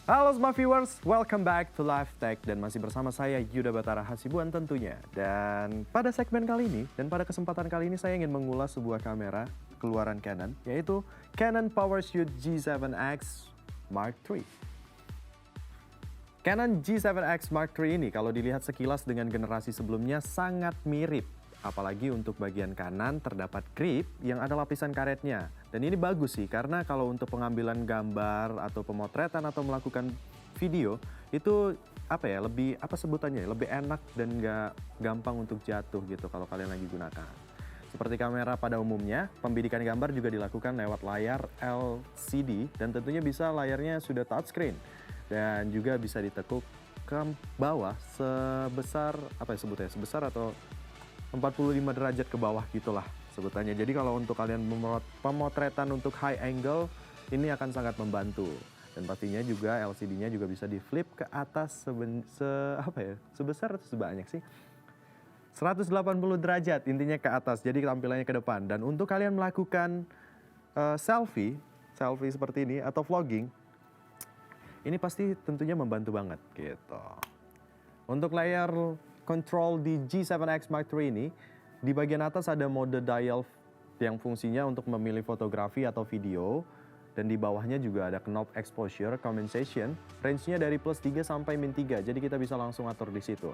Halo semua viewers, welcome back to Live Tech dan masih bersama saya Yuda Batara Hasibuan tentunya. Dan pada segmen kali ini dan pada kesempatan kali ini saya ingin mengulas sebuah kamera keluaran Canon, yaitu Canon PowerShoot G7X Mark III. Canon G7X Mark III ini kalau dilihat sekilas dengan generasi sebelumnya sangat mirip. Apalagi untuk bagian kanan terdapat grip yang ada lapisan karetnya. Dan ini bagus sih karena kalau untuk pengambilan gambar atau pemotretan atau melakukan video itu lebih sebutannya lebih enak dan nggak gampang untuk jatuh gitu kalau kalian lagi gunakan. Seperti kamera pada umumnya, pembidikan gambar juga dilakukan lewat layar LCD dan tentunya bisa layarnya sudah touchscreen dan juga bisa ditekuk ke bawah sebesar sebesar atau 45 derajat ke bawah gitulah sebutannya. Jadi kalau untuk kalian pemotretan untuk high angle ini akan sangat membantu. Dan pastinya juga LCD-nya juga bisa di flip ke atas sebesar atau sebanyak sih? 180 derajat intinya ke atas. Jadi tampilannya ke depan. Dan untuk kalian melakukan selfie seperti ini atau vlogging, ini pasti tentunya membantu banget gitu. Untuk layar control di G7X Mark III ini, di bagian atas ada mode dial yang fungsinya untuk memilih fotografi atau video. Dan di bawahnya juga ada knob exposure, compensation, range-nya dari +3 sampai -3, jadi kita bisa langsung atur di situ.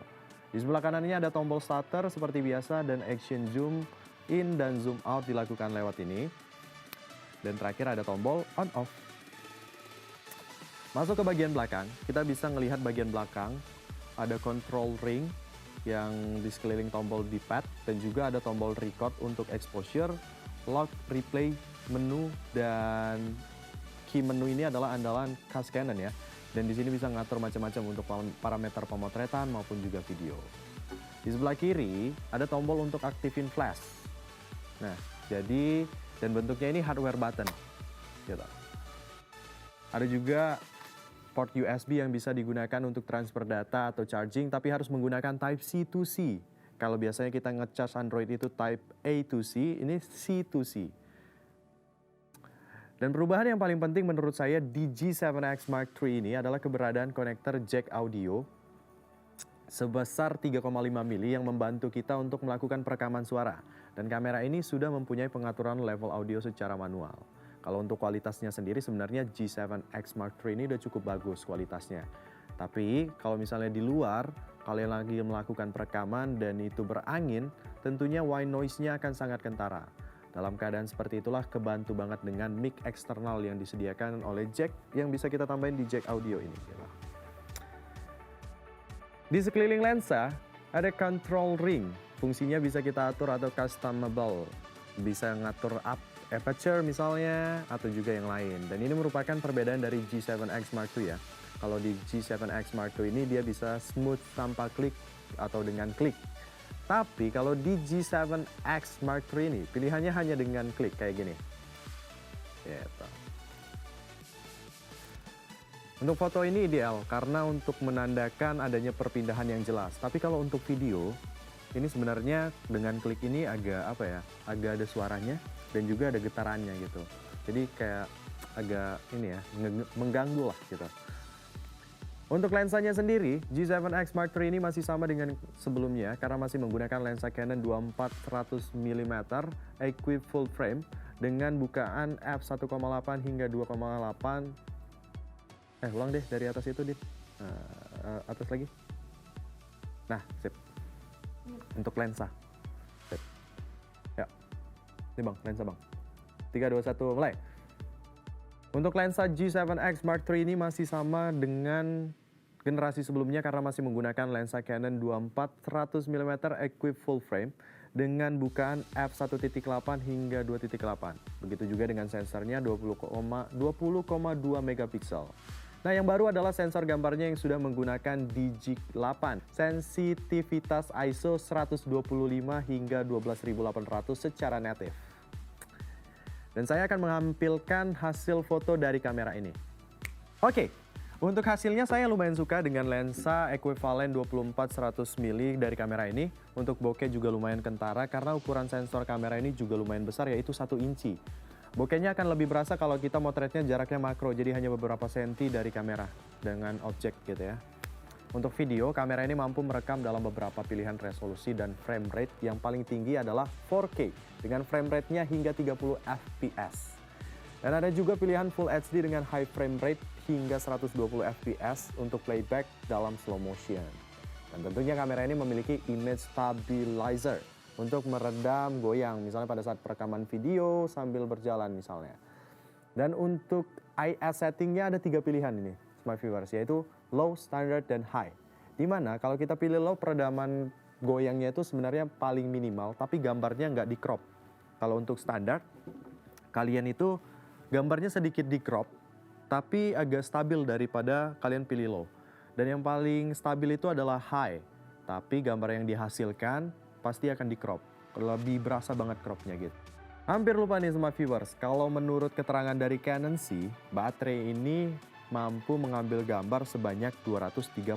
Di sebelah kanannya ada tombol starter seperti biasa dan action zoom in dan zoom out dilakukan lewat ini. Dan terakhir ada tombol on off. Masuk ke bagian belakang, kita bisa melihat bagian belakang, ada control ring yang di sekeliling tombol D-pad dan juga ada tombol record untuk exposure, lock, replay, menu dan key menu ini adalah andalan khas Canon ya. Dan di sini bisa ngatur macam-macam untuk parameter pemotretan maupun juga video. Di sebelah kiri ada tombol untuk aktifin flash. Nah, jadi dan bentuknya ini hardware button. Gitu. Ada juga port USB yang bisa digunakan untuk transfer data atau charging, tapi harus menggunakan Type C to C. Kalau biasanya kita nge-charge Android itu Type A to C, ini C to C. Dan perubahan yang paling penting menurut saya di G7X Mark III ini adalah keberadaan konektor jack audio sebesar 3,5 mili yang membantu kita untuk melakukan perekaman suara. Dan kamera ini sudah mempunyai pengaturan level audio secara manual. Kalau untuk kualitasnya sendiri sebenarnya G7X Mark III ini udah cukup bagus kualitasnya. Tapi kalau misalnya di luar, kalian lagi melakukan perekaman dan itu berangin, tentunya white noise-nya akan sangat kentara. Dalam keadaan seperti itulah kebantu banget dengan mic eksternal yang disediakan oleh jack yang bisa kita tambahin di jack audio ini. Di sekeliling lensa ada control ring, fungsinya bisa kita atur atau customable. Bisa ngatur up aperture misalnya atau juga yang lain. Dan ini merupakan perbedaan dari G7X Mark II ya. Kalau di G7X Mark II ini dia bisa smooth tanpa klik atau dengan klik. Tapi kalau di G7X Mark III ini pilihannya hanya dengan klik kayak gini. Gitu. Untuk foto ini ideal karena untuk menandakan adanya perpindahan yang jelas. Tapi kalau untuk video ini sebenarnya dengan klik ini agak agak ada suaranya dan juga ada getarannya gitu. Jadi kayak agak mengganggu lah gitu. Untuk lensanya sendiri, G7X Mark III ini masih sama dengan sebelumnya karena masih menggunakan lensa Canon 24-100 mm equip full frame dengan bukaan f1,8 hingga 2,8. Ulang deh dari atas itu, Dit. Atas lagi. Nah, sip. Untuk lensa. Sip. Ya. Ini Bang, lensa Bang. 3, 2, 1, mulai. Untuk lensa G7X Mark III ini masih sama dengan generasi sebelumnya karena masih menggunakan lensa Canon 24-100 mm equip full frame dengan bukaan f1.8 hingga 2.8. Begitu juga dengan sensornya 20,2 megapiksel. Nah, yang baru adalah sensor gambarnya yang sudah menggunakan Digi8. Sensitivitas ISO 125 hingga 12800 secara native. Dan saya akan menampilkan hasil foto dari kamera ini. Oke, untuk hasilnya saya lumayan suka dengan lensa equivalent 24-100 mili dari kamera ini. Untuk bokeh juga lumayan kentara karena ukuran sensor kamera ini juga lumayan besar yaitu 1 inci. Bokehnya akan lebih berasa kalau kita motretnya jaraknya makro, jadi hanya beberapa senti dari kamera dengan objek gitu ya. Untuk video, kamera ini mampu merekam dalam beberapa pilihan resolusi dan frame rate. Yang paling tinggi adalah 4K dengan frame rate-nya hingga 30 fps. Dan ada juga pilihan Full HD dengan high frame rate hingga 120 fps untuk playback dalam slow motion. Dan tentunya kamera ini memiliki image stabilizer untuk meredam goyang, misalnya pada saat perekaman video sambil berjalan misalnya. Dan untuk IS settingnya ada 3 pilihan ini, smart viewers, yaitu low, standard, dan high. Dimana kalau kita pilih low, peredaman goyangnya itu sebenarnya paling minimal, tapi gambarnya nggak di crop. Kalau untuk standar, kalian itu gambarnya sedikit di crop, tapi agak stabil daripada kalian pilih low. Dan yang paling stabil itu adalah high, tapi gambar yang dihasilkan pasti akan di crop, lebih berasa banget cropnya gitu. Hampir lupa nih smart viewers, kalau menurut keterangan dari Canon sih, baterai ini mampu mengambil gambar sebanyak 235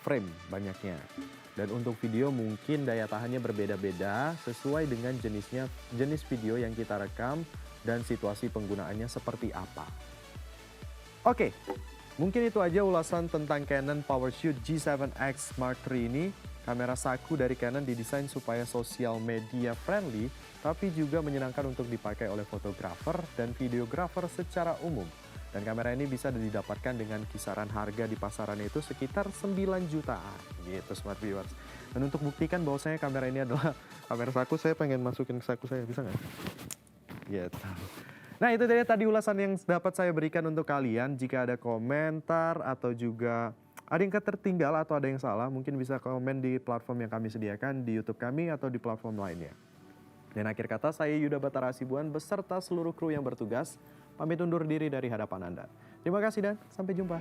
frame banyaknya. Dan untuk video mungkin daya tahannya berbeda-beda sesuai dengan jenis video yang kita rekam dan situasi penggunaannya seperti apa. Oke, mungkin itu aja ulasan tentang Canon PowerShoot G7X Mark III ini. Kamera saku dari Canon didesain supaya sosial media friendly, tapi juga menyenangkan untuk dipakai oleh fotografer dan videografer secara umum. Dan kamera ini bisa didapatkan dengan kisaran harga di pasaran itu sekitar 9 jutaan. Gitu smart viewers. Dan untuk buktikan bahwasanya kamera ini adalah kamera saku, saya pengen masukin ke saku saya, bisa nggak? Gitu. Nah itu tadi ulasan yang dapat saya berikan untuk kalian. Jika ada komentar atau juga ada yang tertinggal atau ada yang salah, mungkin bisa komen di platform yang kami sediakan di YouTube kami atau di platform lainnya. Dan akhir kata, saya Yuda Batara Hasibuan beserta seluruh kru yang bertugas pamit undur diri dari hadapan Anda. Terima kasih dan sampai jumpa.